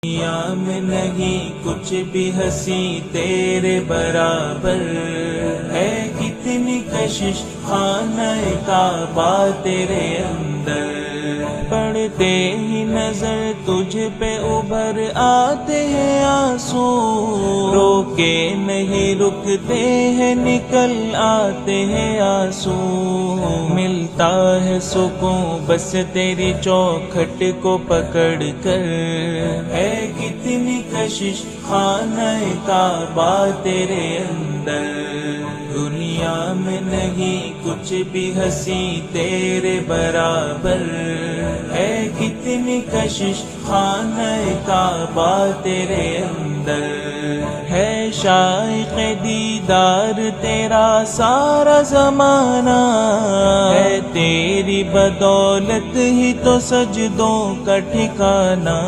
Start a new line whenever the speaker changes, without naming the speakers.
دنیا میں نہیں کچھ بھی ہنسی تیرے برابر ہے، کتنی کشش خانہ کعبہ تیرے اندر، پڑھتے ہی نظر تجھ پہ ابھر آتے ہیں آنسو، روکے نہیں رکتے ہیں نکل آتے ہیں آنسو، ملتا ہے سکون بس تیری چوکھٹ کو پکڑ کر، ہے کتنی کشش خانہ کعبہ تیرے اندر، دنیا میں نہیں کچھ بھی ہنسی تیرے برابر ہے، کتنی کشش خانہ کعبہ تیرے اندر، ہے شائق دیدار تیرا سارا زمانہ، ہے تیری بدولت ہی تو سجدوں کا ٹھکانہ،